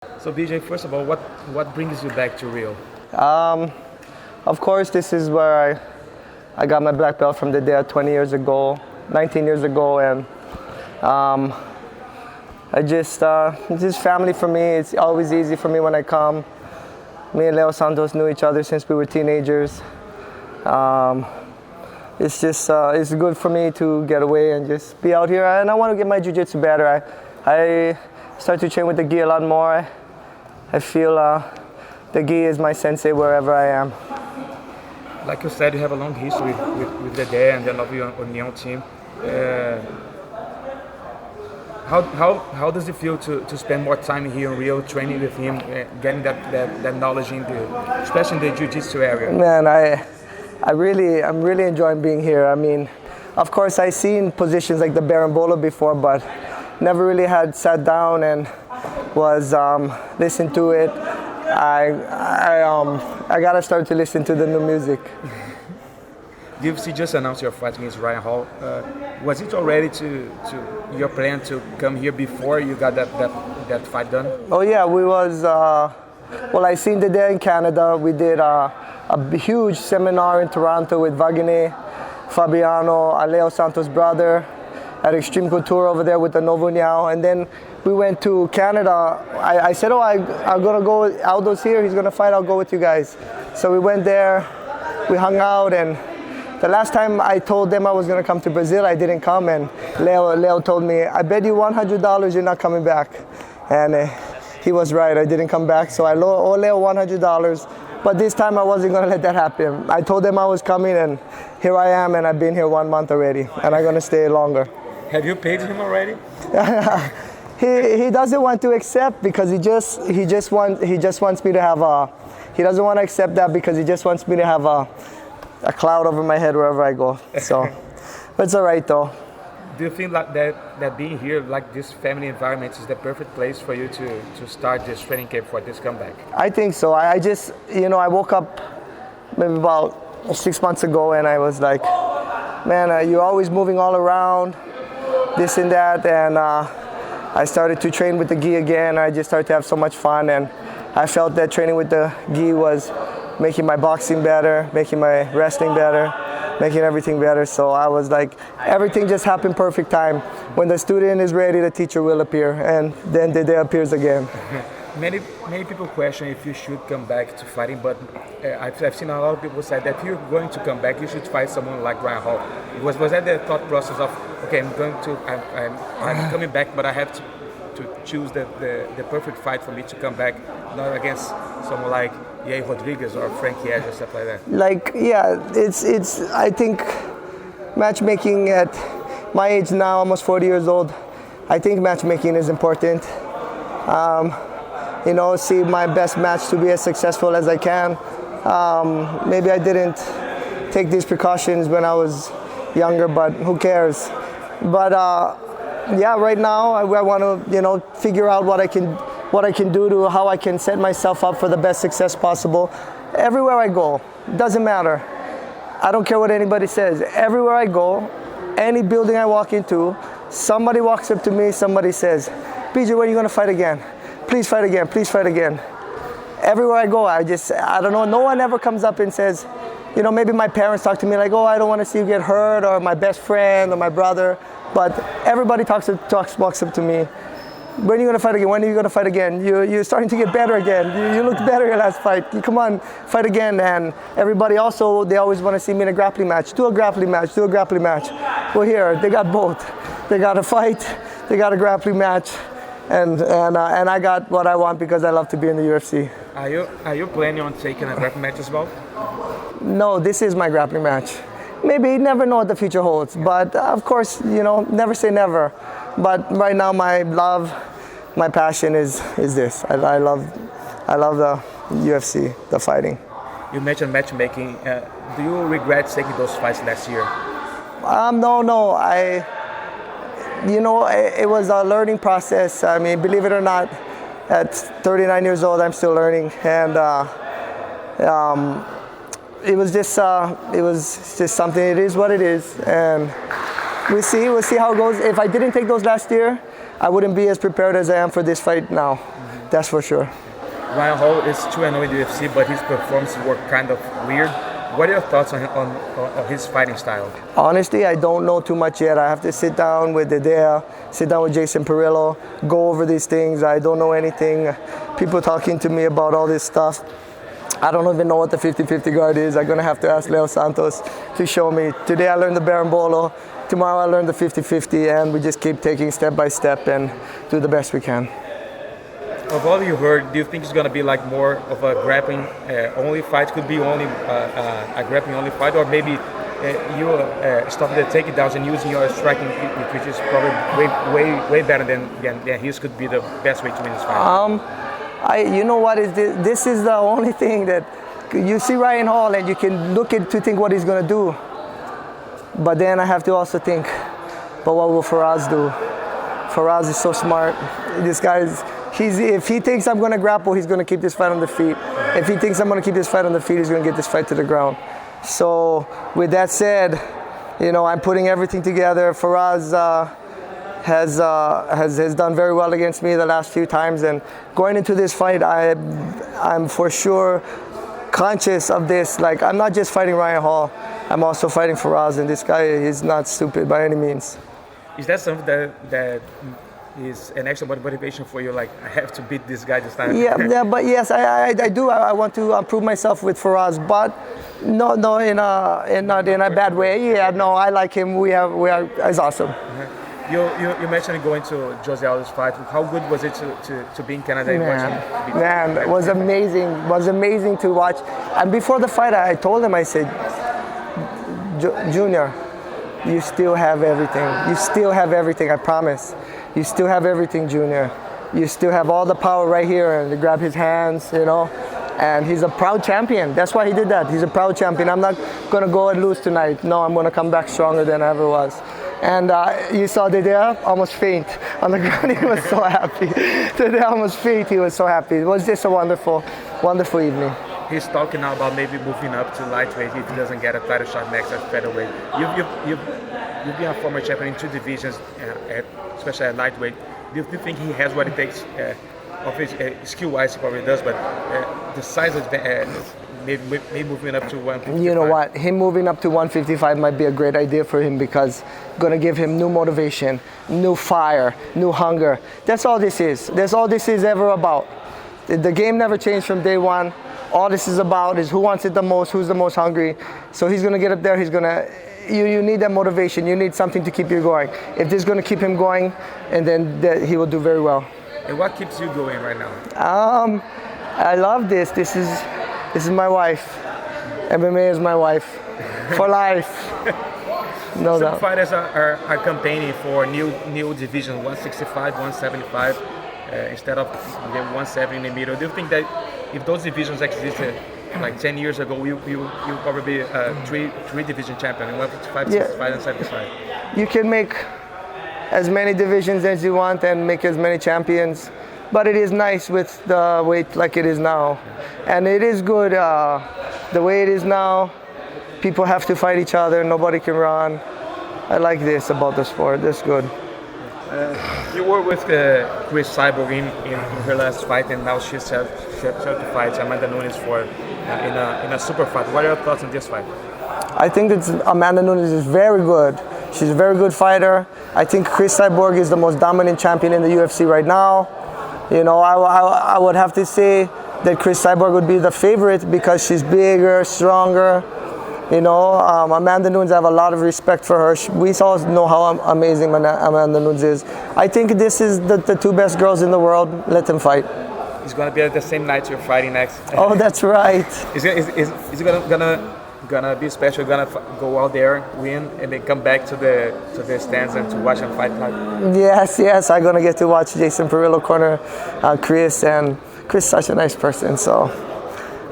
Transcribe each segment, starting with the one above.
So BJ, first of all, what brings you back to Rio? Of course, this is where I got my black belt from the day 20 years ago, 19 years ago, and it's just family for me. It's always easy for me when I come. Me and Leo Santos knew each other since we were teenagers. It's good for me to get away and just be out here. And I want to get my jiu-jitsu better. I start to train with the gi a lot more. I feel the gi is my sensei wherever I am. Like you said, you have a long history with the day and the Nova Uniao team. How does it feel to spend more time here in Rio, training with him, getting that knowledge especially in the jiu-jitsu area? Man, I'm really enjoying being here. I mean, of course, I've seen positions like the Berimbolo before, but never really had sat down and was listened to it. I gotta start to listen to the new music. UFC just announced your fight against Ryan Hall. Was it already to your plan to come here before you got that fight done? Oh yeah, we was. Well, I seen the day in Canada. We did a huge seminar in Toronto with Wagner, Fabiano, Leo Santos' brother, at Extreme Couture over there with the Nova Uniao, and then we went to Canada. I said, I'm gonna go. Aldo's here. He's gonna fight. I'll go with you guys. So we went there. We hung out, and the last time I told them I was gonna come to Brazil, I didn't come, and Leo told me, I bet you $100 you're not coming back. And he was right, I didn't come back, so I owe Leo $100, but this time I wasn't gonna let that happen. I told them I was coming, and here I am, and I've been here 1 month already, and I'm gonna stay longer. Have you paid him already? He doesn't want to accept because he just wants me to have he doesn't want to accept that because he just wants me to have a cloud over my head wherever I go. So, but it's all right though. Do you feel like that being here, like this family environment, is the perfect place for you to start this training camp for this comeback? I think so. I just, I woke up maybe about 6 months ago and I was like, man, you're always moving all around, this and that, and I started to train with the gi again. I just started to have so much fun, and I felt that training with the gi was making my boxing better, making my wrestling better, making everything better. So I was like, everything just happened perfect time. When the student is ready, the teacher will appear, and then the day appears again. Many people question if you should come back to fighting, but I've seen a lot of people say that if you're going to come back, you should fight someone like Ryan Hall. Was that the thought process of, okay, I'm coming back, but I have to choose the perfect fight for me to come back, not against someone like Yair Rodriguez or Frankie Edge or stuff like that? Like, yeah, it's. I think matchmaking at my age now, almost 40 years old, I think matchmaking is important. See my best match to be as successful as I can. Maybe I didn't take these precautions when I was younger, but who cares? But yeah, right now I want to figure out what I can do to how I can set myself up for the best success possible. Everywhere I go, doesn't matter. I don't care what anybody says. Everywhere I go, any building I walk into, somebody walks up to me, somebody says, PJ, when are you going to fight again? Please fight again, please fight again. Everywhere I go, I don't know, no one ever comes up and says, maybe my parents talk to me like, oh, I don't want to see you get hurt, or my best friend or my brother, but everybody walks up to me. When are you going to fight again? When are you going to fight again? You're starting to get better again. You looked better your last fight. Come on, fight again. And everybody also, they always want to see me in a grappling match. Do a grappling match, do a grappling match. Well, here, they got both. They got a fight, they got a grappling match. And I got what I want because I love to be in the UFC. Are you planning on taking a grappling match as well? No, this is my grappling match. Maybe, never know what the future holds. But of course, never say never. But right now, my passion is this. I love the UFC, the fighting. You mentioned matchmaking. Do you regret taking those fights last year? No. It was a learning process. I mean, believe it or not, at 39 years old, I'm still learning, and it was just something. It is what it is, and we'll see how it goes. If I didn't take those last year, I wouldn't be as prepared as I am for this fight now. That's for sure. Ryan Hall is 2-0 in the UFC, but his performances were kind of weird. What are your thoughts on his fighting style? Honestly, I don't know too much yet. I have to sit down with Idea, sit down with Jason Perillo, go over these things. I don't know anything. People talking to me about all this stuff. I don't even know what the 50-50 guard is. I'm going to have to ask Leo Santos to show me. Today I learned the Berimbolo. Tomorrow I learned the 50-50, and we just keep taking step by step and do the best we can. Of all you heard, do you think it's going to be like more of a grappling only fight? Could be only a grappling only fight, or maybe you stopping the takedowns and using your striking, which is probably way better than his, could be the best way to win this fight. You know what is this is the only thing that you see Ryan Hall and you can look at to think what he's going to do, but then I have to also think, but what will Faraz do? Faraz is so smart. This guy is. If he thinks I'm going to grapple, he's going to keep this fight on the feet. If he thinks I'm going to keep this fight on the feet, he's going to get this fight to the ground. So with that said, you know, I'm putting everything together. Faraz has done very well against me the last few times, and going into this fight, I'm for sure conscious of this. Like, I'm not just fighting Ryan Hall, I'm also fighting Faraz, and this guy is not stupid by any means. Is that something that is an extra motivation for you? Like, I have to beat this guy this time. Yeah, but yes, I do. I want to prove myself with Faraz, but no, not in a bad way. Yeah, no, I like him. It's awesome. You mentioned going to Jose Aldo's fight. How good was it to be in Canada? Man, it was amazing. It was amazing to watch. And before the fight, I told him, I said, Junior, you still have everything. You still have everything, I promise. You still have everything, Junior. You still have all the power right here, and to grab his hands, you know. And he's a proud champion. That's why he did that. He's a proud champion. I'm not going to go and lose tonight. No, I'm going to come back stronger than I ever was. And you saw Dedea almost faint on the ground. He was so happy. Dedea almost faint. He was so happy. It was just a wonderful, wonderful evening. He's talking now about maybe moving up to lightweight if he doesn't get a title shot next at featherweight. You've been a former champion in 2 divisions, especially at lightweight. Do you think he has what it takes? Of his skill-wise, he probably does, but the size of maybe moving up to 155. You know what? Him moving up to 155 might be a great idea for him, because going to give him new motivation, new fire, new hunger. That's all this is. That's all this is ever about. The game never changed from day one. All this is about is who wants it the most, who's the most hungry. So he's going to get up there. He's going to. You need that motivation. You need something to keep you going. If this is going to keep him going, and then he will do very well. And what keeps you going right now? I love this. This is my wife. MMA is my wife for life. No doubt. Some fighters are campaigning for new division, 165, 175, instead of the 170 in the middle. Do you think that if those divisions existed like 10 years ago, you probably be a three division champion in 155, 65, and 75? You can make as many divisions as you want and make as many champions, but it is nice with the weight like it is now. And it is good the way it is now. People have to fight each other, nobody can run. I like this about the sport. That's good. You were with Chris Cyborg in her last fight, and now she's set to fight Amanda Nunes in a super fight. What are your thoughts on this fight? I think that Amanda Nunes is very good. She's a very good fighter. I think Chris Cyborg is the most dominant champion in the UFC right now. You know, I would have to say that Chris Cyborg would be the favorite because she's bigger, stronger. You know, Amanda Nunes, I have a lot of respect for her. We all know how amazing Amanda Nunes is. I think this is the 2 best girls in the world. Let them fight. It's going to be at the same night you're fighting next. Oh, that's right. Is it gonna be special? Gonna go out there, win, and then come back to the stands and to watch them fight? Yes. I'm gonna get to watch Jason Perillo corner Chris, and Chris is such a nice person. So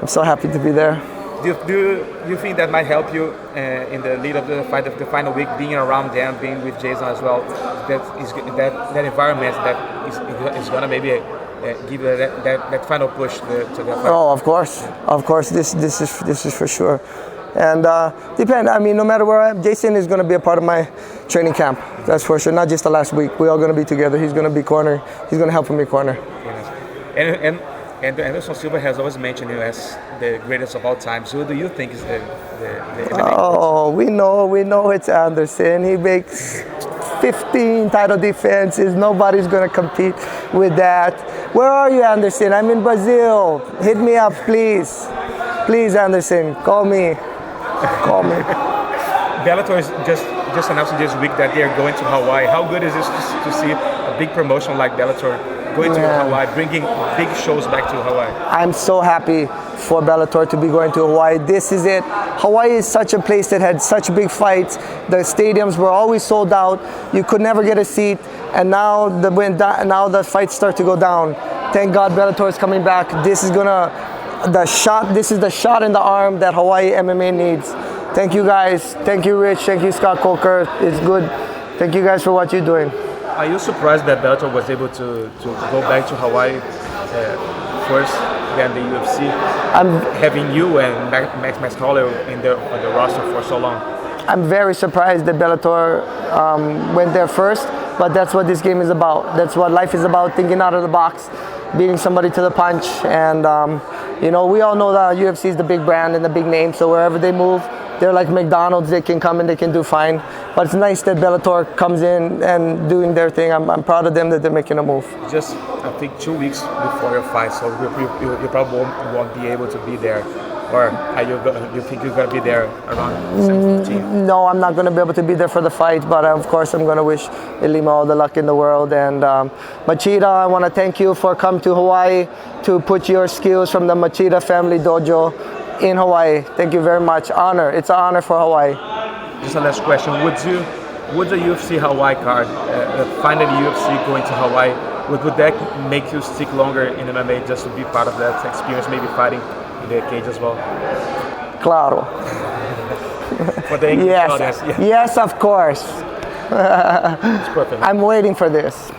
I'm so happy to be there. Do you think that might help you in the lead of the fight of the final week, being around them, being with Jason as well? That environment that is gonna maybe give that final push to the fight. Oh, of course. This is for sure. And I mean, no matter where I am, Jason is going to be a part of my training camp. That's for sure. Not just the last week. We're all going to be together. He's going to be corner. He's going to help me corner. And Anderson Silva has always mentioned you as the greatest of all time. So who do you think is the MMA Oh, we know it's Anderson. He makes 15 title defenses. Nobody's going to compete with that. Where are you, Anderson? I'm in Brazil. Hit me up, please. Please, Anderson, call me. Call me. Bellator is just announcing this week that they are going to Hawaii. How good is this to see a big promotion like Bellator going to Hawaii, bringing big shows back to Hawaii? I'm so happy for Bellator to be going to Hawaii. This is it. Hawaii is such a place that had such big fights. The stadiums were always sold out. You could never get a seat. And now the fights start to go down. Thank God Bellator is coming back. This is This is the shot in the arm that Hawaii MMA needs. Thank you guys. Thank you, Rich. Thank you, Scott Coker. It's good. Thank you guys for what you're doing. Are you surprised that Bellator was able to go back to Hawaii first than the UFC? Having you and Max Holloway on the roster for so long. I'm very surprised that Bellator went there first, but that's what this game is about. That's what life is about, thinking out of the box, beating somebody to the punch. And, we all know that UFC is the big brand and the big name, so wherever they move, they're like McDonald's, they can come and they can do fine. But it's nice that Bellator comes in and doing their thing. I'm proud of them that they're making a move. Just, I think, 2 weeks before your fight, so you probably won't be able to be there. Or you think you're going to be there around 7:15? No, I'm not going to be able to be there for the fight, but of course I'm going to wish Ilima all the luck in the world. And Machida, I want to thank you for coming to Hawaii to put your skills from the Machida family dojo in Hawaii. Thank you very much. Honor. It's an honor for Hawaii. Just a last question. Would the UFC Hawaii card, finally UFC going to Hawaii, would that make you stick longer in MMA just to be part of that experience, maybe fighting in the cage as well? Claro. For the English audience. Yes, of course. It's perfect. I'm waiting for this.